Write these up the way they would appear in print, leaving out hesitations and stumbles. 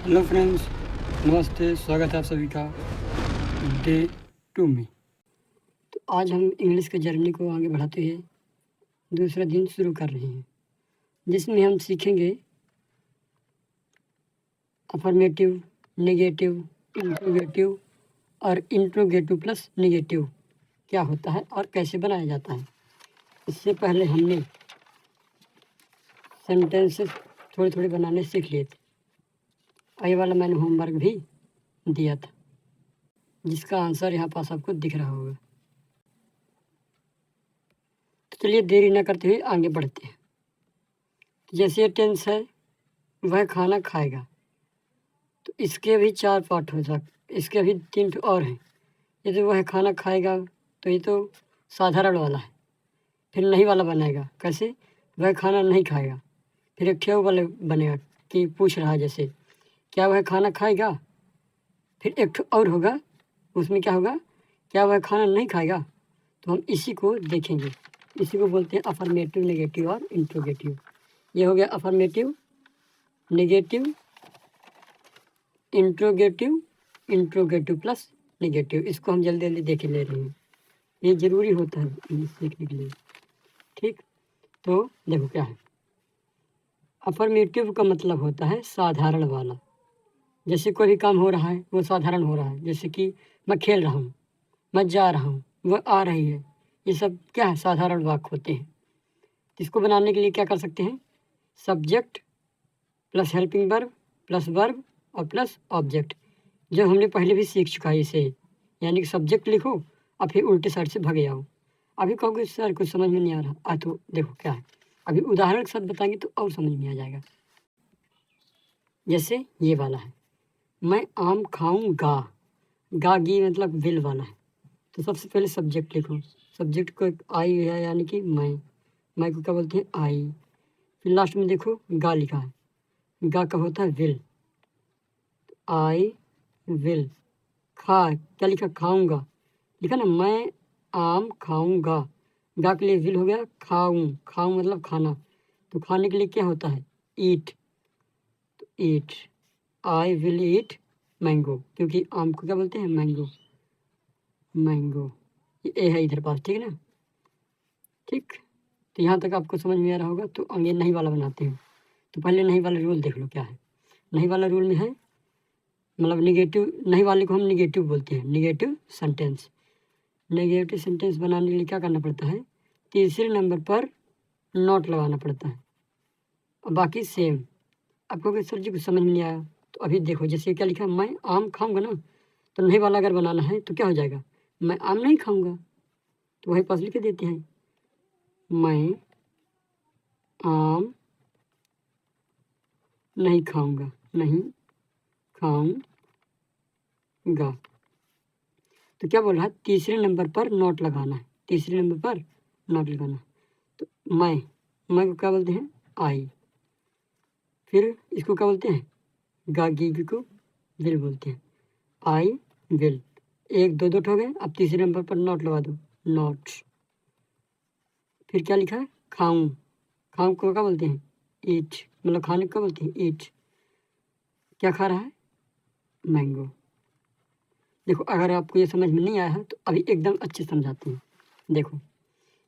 Hello friends, नमस्ते। स्वागत है आप सभी का डे 2 में। तो आज हम इंग्लिश के जर्नी को आगे बढ़ाते हुए दूसरा दिन शुरू कर रहे हैं, जिसमें हम सीखेंगे अफर्मेटिव, नेगेटिव, इंट्रोगेटिव और इंट्रोगेटिव प्लस नेगेटिव क्या होता है और कैसे बनाया जाता है। इससे पहले हमने सेंटेंसेस थोड़े थोड़े बनाने सीख लिए थे। ये वाला मैंने होमवर्क भी दिया था, जिसका आंसर यहाँ पास आपको दिख रहा होगा। तो चलिए देरी न करते हुए आगे बढ़ते हैं। जैसे टेंस है, वह खाना खाएगा, तो इसके भी 4 पार्ट हो सकते, इसके भी 3 और हैं। ये तो वह खाना खाएगा, तो ये तो साधारण वाला है। फिर नहीं वाला बनेगा, कैसे? वह खाना नहीं खाएगा। फिर एक ठेव वाला बनेगा कि पूछ रहा है, जैसे क्या वह खाना खाएगा। फिर एक ठो और होगा, उसमें क्या होगा, क्या वह खाना नहीं खाएगा। तो हम इसी को देखेंगे। इसी को बोलते हैं अफर्मेटिव, नेगेटिव और इंट्रोगेटिव। ये हो गया affirmative, negative, interrogative, interrogative plus negative. इसको हम जल्दी जल्दी देख ले रहे हैं, ये ज़रूरी होता है इंग्लिश सीखने के लिए। ठीक, तो देखो क्या है। अफर्मेटिव का मतलब होता है साधारण वाला। जैसे कोई भी काम हो रहा है वो साधारण हो रहा है, जैसे कि मैं खेल रहा हूँ, मैं जा रहा हूँ, वह आ रही है। ये सब क्या है, साधारण वाक्य होते हैं। इसको बनाने के लिए क्या कर सकते हैं, subject plus helping verb plus verb और प्लस ऑब्जेक्ट, जो हमने पहले भी सीख चुका है इसे। यानी कि सब्जेक्ट लिखो और फिर उल्टे साइड से भगे आओ। अभी कहोगे सर कुछ समझ में नहीं आ रहा, तो देखो क्या है, अभी उदाहरण के साथ बताएंगे तो और समझ में आ जाएगा। जैसे ये वाला है, मैं आम खाऊंगा, गागी मतलब विल वाला है। तो सबसे पहले सब्जेक्ट लिखो, सब्जेक्ट को आई है यानी कि मैं को क्या बोलते हैं, आई। फिर लास्ट में देखो गा लिखा है, गा का होता है विल, आई विल। खा क्या लिखा, खाऊंगा लिखा ना, मैं आम खाऊंगा। गा के लिए विल हो गया, खाऊं, खाऊं मतलब खाना। तो खाने के लिए क्या होता है, ईट। तो ईट, आई विल ईट मैंगो, क्योंकि आम को क्या बोलते हैं, मैंगो। मैंगो ये ए है इधर पास, ठीक है ना। ठीक, तो यहाँ तक आपको समझ में आ रहा होगा। तो आगे नहीं वाला बनाते हैं। तो पहले नहीं वाला रूल देख लो क्या है। नहीं वाला रूल में है, मतलब निगेटिव, नहीं वाले को हम निगेटिव बोलते हैं, निगेटिव सेंटेंस। नेगेटिव सेंटेंस बनाने के लिए क्या करना पड़ता है, तीसरे नंबर पर नॉट लगाना पड़ता है और बाकी सेम। आपको सर जी कुछ समझ में नहीं आया, तो अभी देखो जैसे क्या लिखा है, मैं आम खाऊंगा ना, तो नहीं वाला अगर बनाना है तो क्या हो जाएगा, मैं आम नहीं खाऊंगा, तो वही पास लिख देते हैं, मैं आम नहीं खाऊंगा, नहीं खाऊंगा। तो क्या बोल रहा है, तीसरे नंबर पर नॉट लगाना है, तीसरे नंबर पर नॉट लगाना। तो मैं को क्या बोलते हैं, आई। फिर इसको क्या बोलते हैं, गागी को विल बोलते हैं, आई विल। एक दो दो हो गए, अब तीसरे नंबर पर नॉट लगा दो, नॉट। फिर क्या लिखा है, खाऊं, खाऊं को क्या बोलते हैं, ईट, मतलब खाने को क्या बोलते हैं, ईट। क्या खा रहा है, मैंगो। देखो अगर आपको ये समझ में नहीं आया है तो अभी एकदम अच्छे समझाते हैं। देखो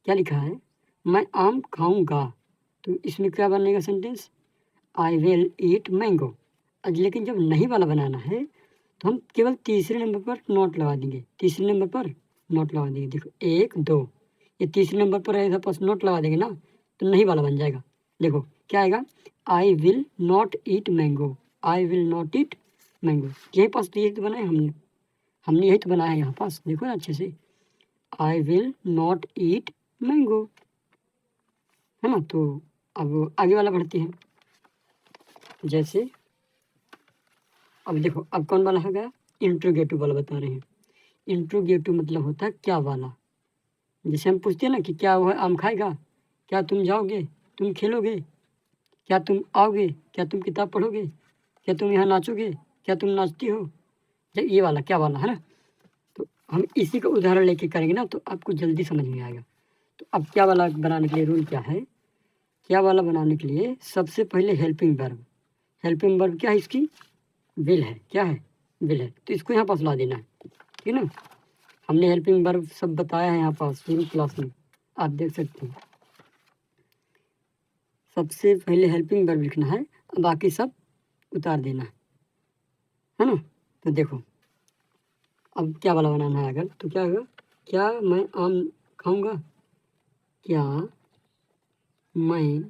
क्या लिखा है, मैं आम खाऊंगा, तो इसमें क्या बनेगा sentence, I will eat mango. लेकिन जब नहीं वाला बनाना है तो हम केवल तीसरे नंबर पर नॉट लगा देंगे, तीसरे नंबर पर नॉट लगा देंगे। देखो एक दो, ये तीसरे नंबर पर ऐसा पास नॉट लगा देंगे ना, तो नहीं वाला बन जाएगा। देखो क्या आएगा, I will not eat mango, I will not eat mango. यही पास तो यही तो बनाया हमने यही तो बनाया है यहाँ पास, देखो ना अच्छे से, I will not eat mango, है ना। तो अब आगे वाला बढ़ते हैं। जैसे अब देखो, अब कौन वाला है गया, इंट्रोगेटिव वाला बता रहे हैं। इंट्रोगेटिव मतलब होता है क्या वाला। जैसे हम पूछते हैं ना कि क्या वह आम खाएगा, क्या तुम जाओगे, तुम खेलोगे, क्या तुम आओगे, क्या तुम किताब पढ़ोगे, क्या तुम यहाँ नाचोगे, क्या तुम नाचती हो। जब ये वाला क्या वाला है ना, तो हम इसी का उदाहरण लेके करेंगे ना तो आपको जल्दी समझ में आएगा। तो अब क्या वाला बनाने के लिए रूल क्या है, क्या वाला बनाने के लिए सबसे पहले हेल्पिंग वर्ब। हेल्पिंग वर्ब क्या है इसकी, विल है, क्या है, विल है, तो इसको यहाँ पास ला देना है, ठीक है ना। हमने हेल्पिंग वर्ब सब बताया है यहाँ पास शुरू क्लास में, आप देख सकते हैं। सबसे पहले हेल्पिंग वर्ब लिखना है, बाकी सब उतार देना है ना। तो देखो अब क्या वाला बनाना है, अगर तो क्या होगा, क्या मैं आम खाऊंगा, क्या मैं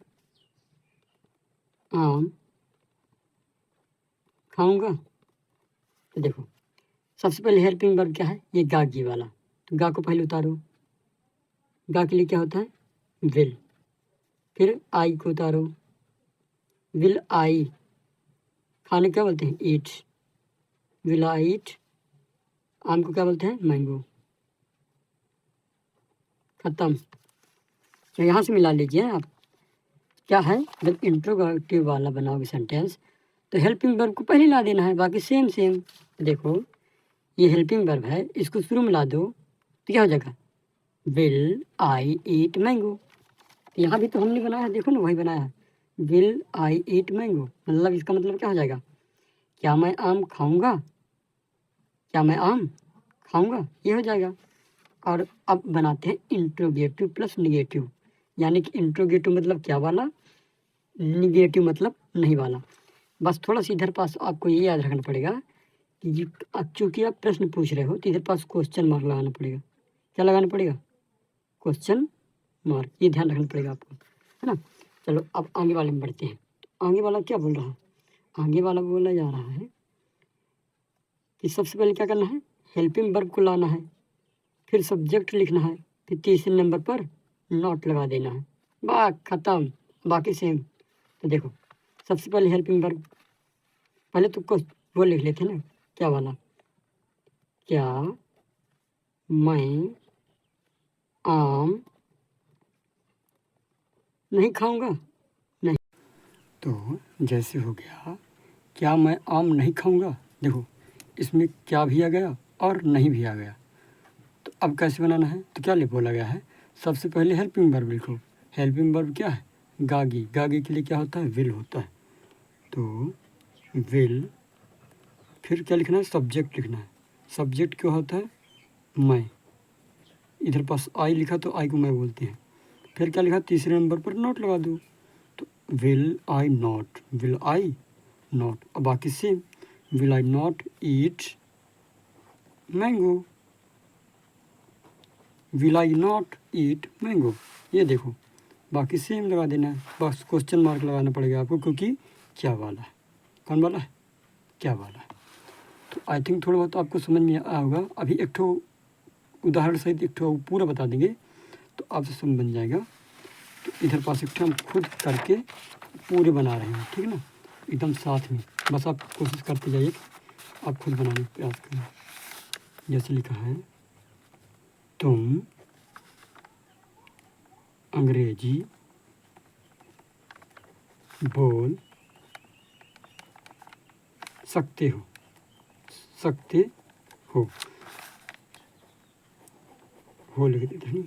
आम खाऊंगा। तो देखो सबसे पहले हेल्पिंग वर्ब क्या है, ये गा गी वाला, तो गा को पहले उतारो, गा के लिए क्या होता है, विल, फिर आई को उतारो, विल आई, खाने क्या बोलते हैं, ईट, विल आई ईट, आम को क्या बोलते हैं, मैंगो, खत्म। तो यहाँ से मिला लीजिए आप, क्या है, जब इंट्रोगेटिव वाला बनाओगे सेंटेंस तो हेल्पिंग वर्ब को पहले ला देना है, बाकी सेम सेम। देखो ये हेल्पिंग वर्ब है, इसको शुरू में ला दो तो क्या हो जाएगा, विल आई ईट मैंगो। यहाँ भी तो हमने बनाया है, देखो ना वही बनाया है, विल आई ईट मैंगो, मतलब इसका मतलब क्या हो जाएगा, क्या मैं आम खाऊंगा, क्या मैं आम खाऊंगा, ये हो जाएगा। और अब बनाते हैं इंट्रोगेटिव प्लस निगेटिव, यानी कि इंट्रोगेटिव मतलब क्या वाला, निगेटिव मतलब नहीं वाला। बस थोड़ा सा इधर पास आपको ये याद रखना पड़ेगा कि चूंकि आप प्रश्न पूछ रहे हो तो इधर पास क्वेश्चन मार्क लगाना पड़ेगा, क्या लगाना पड़ेगा, क्वेश्चन मार्क, ये ध्यान रखना पड़ेगा आपको, है ना। चलो अब आगे वाले में बढ़ते हैं, तो आगे वाला क्या बोल रहा है, आगे वाला बोला जा रहा है कि सबसे पहले क्या करना है, हेल्पिंग वर्ब को लाना है, फिर सब्जेक्ट लिखना है, फिर तीसरे नंबर पर नॉट लगा देना है, बस खत्म, बाकी सेम। तो देखो सबसे पहले हेल्पिंग वर्ब, पहले तो कुछ वो लिख लेते हैं ना, क्या वाला, क्या मैं आम नहीं खाऊंगा, नहीं, तो जैसे हो गया, क्या मैं आम नहीं खाऊंगा, देखो इसमें क्या भी आ गया और नहीं भी आ गया। तो अब कैसे बनाना है, तो क्या बोला गया है, सबसे पहले हेल्पिंग वर्ब लिखो, हेल्पिंग वर्ब क्या है, गागी, गागी के लिए क्या होता है, विल होता है, तो विल, फिर क्या लिखना है, सब्जेक्ट लिखना है, सब्जेक्ट क्या होता है, मैं, इधर पास आई लिखा तो आई को मैं बोलते हैं, फिर क्या लिखा, तीसरे नंबर पर नॉट लगा दो, तो will I not, will I not, अब बाकी same, will I not eat mango, will I not eat mango, ये देखो बाकी सेम लगा देना है, बस क्वेश्चन मार्क लगाना पड़ेगा आपको, क्योंकि क्या वाला है, कौन वाला है, क्या वाला है। तो आई थिंक थोड़ा बहुत आपको समझ में आया होगा। अभी एक ठो उदाहरण सहित एक ठो पूरा बता देंगे तो आपसे समझ बन जाएगा। तो इधर पास एक ठो हम खुद करके पूरे बना रहे हैं, ठीक है ना, एकदम साथ में, बस आप कोशिश करते जाइए, आप खुद बनाने का प्रयास करें। जैसे लिखा है, तुम अंग्रेजी बोल सकते हो, सकते हो लिख देते हैं।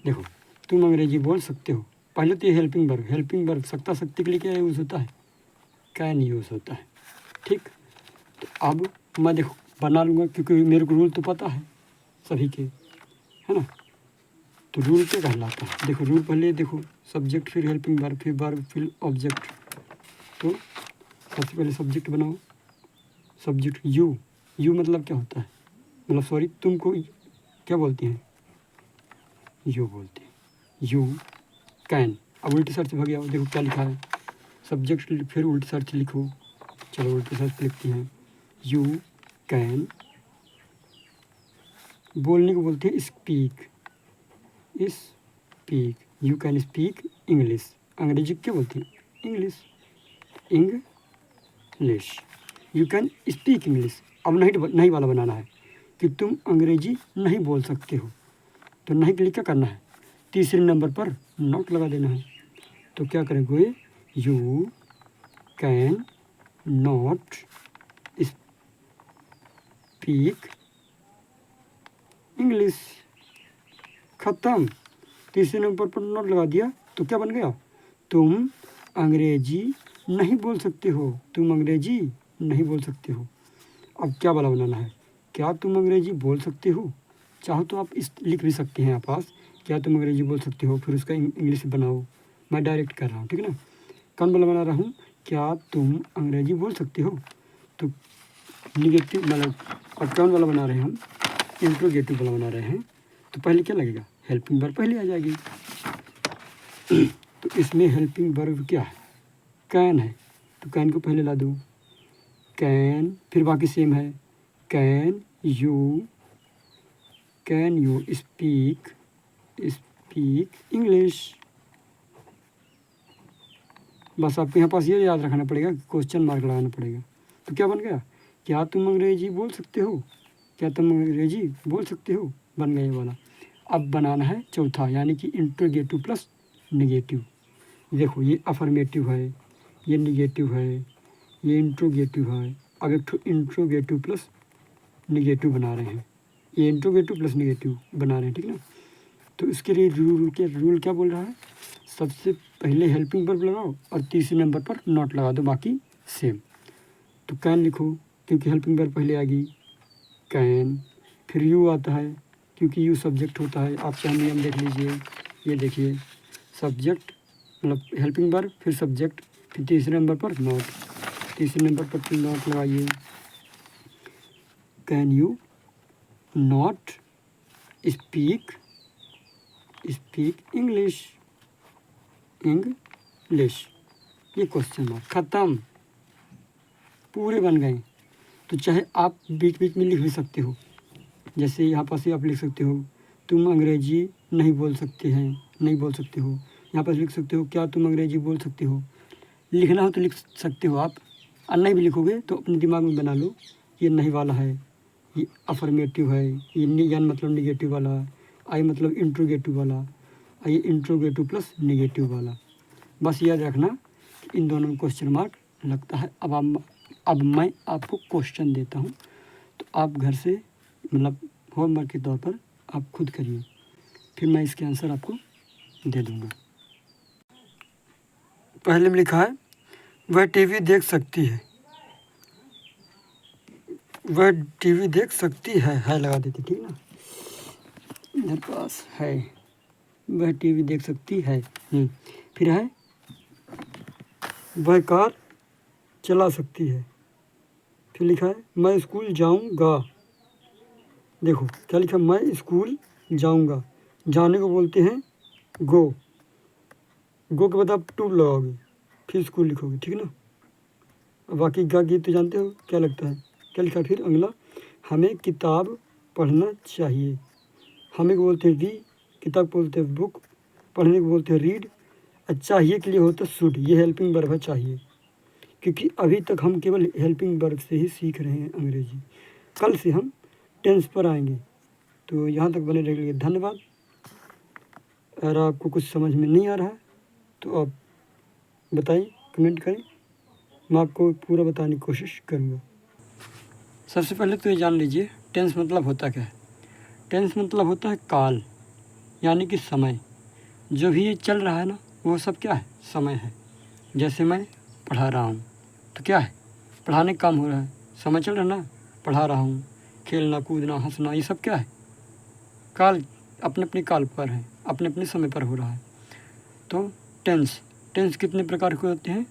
देखो तुम अंग्रेजी बोल सकते हो, पहले तो ये हेल्पिंग वर्ब, हेल्पिंग वर्ब सकता सकते के लिए क्या यूज़ होता है, कैन यूज़ होता है, ठीक। तो अब मैं देखो बना लूँगा, क्योंकि मेरे को रूल तो पता है सभी के, है ना। तो रूल क्या कहलाता है, देखो रूल पहले देखो, सब्जेक्ट फिर हेल्पिंग वर्ब फिर ऑब्जेक्ट। तो सबसे पहले सब्जेक्ट बनाओ, सब्जेक्ट यू, यू मतलब क्या होता है, मतलब सॉरी तुमको क्या बोलते हैं, यू बोलते हैं, यू कैन। अब उल्टी सर्च भाग गया, देखो क्या लिखा है, सब्जेक्ट फिर उल्टी सर्च लिखो, चलो उल्टी सर्च लिखते हैं, यू कैन, बोलने को बोलते हैं speak, speak, you can speak English, अंग्रेजी क्या बोलते हैं, English, English, you can speak English. अब नहीं वाला बनाना है कि तुम अंग्रेजी नहीं बोल सकते हो, तो नहीं के लिए क्या करना है, तीसरे नंबर पर नॉट लगा देना है। तो क्या करेंगे, you can not speak English, ख़त्म, तीसरे नंबर पर नॉट लगा दिया तो क्या बन गया, तुम अंग्रेजी नहीं बोल सकते हो, तुम अंग्रेजी नहीं बोल सकते हो। अब क्या वाला बनाना है, क्या तुम अंग्रेजी बोल सकते हो। चाहो तो आप इस लिख भी सकते हैं आप पास, क्या तुम अंग्रेजी बोल सकते हो, फिर उसका इंग्लिश बनाओ। मैं डायरेक्ट कर रहा हूँ, ठीक है ना। कौन वाला बना रहा हूँ, क्या तुम अंग्रेजी बोल सकते हो, तो निगेटिव मतलब। और कौन वाला बना रहे हैं हम, इंट्रोगेटिव वाला बना रहे हैं, तो पहले क्या लगेगा, हेल्पिंग वर्ब पहले आ जाएगी। तो इसमें हेल्पिंग वर्ब क्या है, कैन है, तो कैन को पहले ला दो, कैन, फिर बाकी सेम है, कैन यू स्पीक इंग्लिश। बस आपको यहाँ पास ये याद रखना पड़ेगा, क्वेश्चन मार्क लगाना पड़ेगा। तो क्या बन गया, क्या तुम अंग्रेजी बोल सकते हो, क्या तुम अंग्रेजी बोल सकते हो, बन गया ये वाला। अब बनाना है चौथा, यानी कि इंट्रोगेटिव प्लस निगेटिव। देखो ये अफर्मेटिव है, ये निगेटिव है, ये इंट्रोगेटिव है। अब एक तो इंट्रोगेटिव प्लस निगेटिव बना रहे हैं, ये इंट्रोगेटिव प्लस निगेटिव बना रहे हैं, ठीक है ना। तो इसके लिए रूल क्या बोल रहा है, सबसे पहले हेल्पिंग वर्ब लगाओ और तीसरे नंबर पर नॉट लगा दो, बाकी सेम। तो कैन लिखो क्योंकि हेल्पिंग वर्ब पहले आ गई, कैन। फिर यू आता है क्योंकि यू सब्जेक्ट होता है। आप चाहे नियम देख लीजिए, ये देखिए, सब्जेक्ट मतलब हेल्पिंग वर्ब, फिर सब्जेक्ट, फिर तीसरे नंबर पर नॉट, तीसरे नंबर पर फिर नॉट लगाइए। Can you not speak English, ये क्वेश्चन मार्क, खत्म, पूरे बन गए। तो चाहे आप बीच बीच में लिख भी सकते हो, जैसे यहाँ पर से आप लिख सकते हो, तुम अंग्रेजी नहीं बोल सकते हो। यहाँ पर लिख सकते हो, क्या तुम अंग्रेजी बोल सकते हो। लिखना हो तो लिख सकते हो आप, और नहीं भी लिखोगे तो अपने दिमाग में बना लो, ये नहीं वाला है, ये अफर्मेटिव है, ये एन मतलब निगेटिव वाला, आई मतलब इंट्रोगेटिव वाला, और ये इंट्रोगेटिव प्लस निगेटिव वाला। बस याद रखना कि इन दोनों में क्वेश्चन मार्क लगता है। अब मैं आपको क्वेश्चन देता हूँ, तो आप घर से मतलब होमवर्क के तौर पर आप खुद करिए, फिर मैं इसके आंसर आपको दे दूँगा। पहले में लिखा है, वह टीवी देख सकती है, वह टीवी देख सकती है लगा देते, ठीक ना, इधर पास है, वह टीवी देख सकती है। फिर है, वह कार चला सकती है। फिर लिखा है, मैं स्कूल जाऊंगा। देखो क्या लिखा, मैं स्कूल जाऊंगा, जाने को बोलते हैं गो के बाद आप टू लगाओगे, फिर स्कूल लिखोगे, ठीक है ना। अब बाकी का गीत तो जानते हो क्या लगता है, क्या लिखा फिर अगला, हमें किताब पढ़ना चाहिए। हमें को बोलते हैं वी, किताब को बोलते हैं बुक, पढ़ने को बोलते हैं रीड, चाहिए के लिए होता है शुड। ये हेल्पिंग वर्ब है चाहिए, क्योंकि अभी तक हम केवल हेल्पिंग वर्ब से ही सीख रहे हैं अंग्रेजी। कल से हम टेंस पर आएंगे। तो यहाँ तक बने रहने के लिए धन्यवाद। अगर आपको कुछ समझ में नहीं आ रहा है तो आप बताइए, कमेंट करें, मैं आपको पूरा बताने की कोशिश करूँगा। सबसे पहले तो ये जान लीजिए टेंस मतलब होता क्या है। टेंस मतलब होता है काल, यानी कि समय। जो भी ये चल रहा है ना, वो सब क्या है, समय है। जैसे मैं पढ़ा रहा हूँ तो क्या है, पढ़ाने का काम हो रहा है, समय चल रहा है ना, पढ़ा रहा हूँ। खेलना कूदना हंसना ये सब क्या है, काल, अपने अपने काल पर है, अपने अपने समय पर हो रहा है। तो टेंस कितने प्रकार के होते हैं,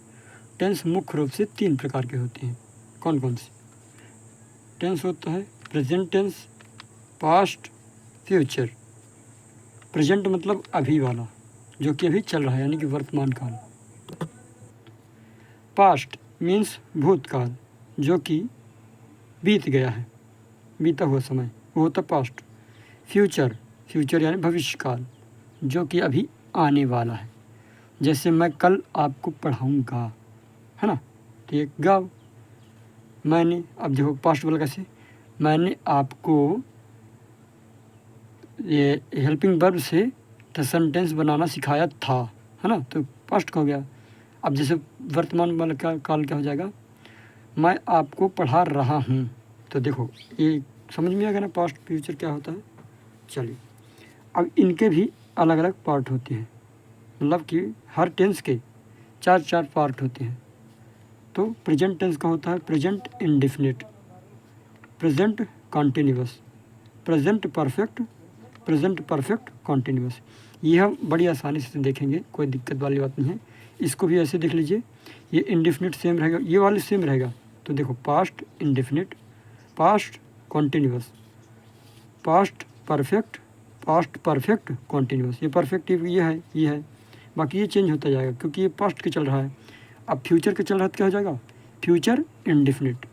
टेंस मुख्य रूप से 3 प्रकार के होते हैं। कौन कौन से टेंस होता है, present tense, past, future. Present मतलब अभी वाला, जो कि अभी चल रहा है, यानी कि वर्तमान काल। पास्ट मीन्स भूतकाल, जो कि बीत गया है, बीता हुआ समय, वो होता पास्ट। फ्यूचर यानी भविष्य काल, जो कि अभी आने वाला है। जैसे मैं कल आपको पढ़ाऊँगा, है ना, तो ये गाओ। मैंने, अब देखो पास्ट वाला कैसे, मैंने आपको, ये हेल्पिंग वर्ब से सेंटेंस बनाना सिखाया था, है ना, तो पास्ट का हो गया। अब जैसे वर्तमान वाला काल क्या हो जाएगा, मैं आपको पढ़ा रहा हूँ। तो देखो ये समझ में आ गया ना, पास्ट फ्यूचर क्या होता है। चलिए अब इनके भी अलग अलग पार्ट होते हैं, मतलब कि हर टेंस के 4 पार्ट होते हैं। तो प्रेजेंट टेंस का होता है present indefinite, present continuous, present perfect, present perfect continuous. ये हम बड़ी आसानी से देखेंगे, कोई दिक्कत वाली बात नहीं है। इसको भी ऐसे देख लीजिए, ये इंडेफिनिट सेम रहेगा, ये वाले सेम रहेगा। तो देखो past indefinite, past continuous, past perfect continuous. ये परफेक्ट ये है, बाकी ये चेंज होता जाएगा क्योंकि ये पास्ट के चल रहा है। अब फ्यूचर के चल रहा है तो क्या हो जाएगा, फ्यूचर इंडेफिनिट,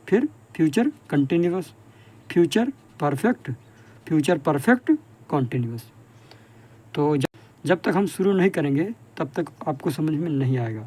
फिर future continuous, future perfect continuous. तो जब तक हम शुरू नहीं करेंगे तब तक आपको समझ में नहीं आएगा।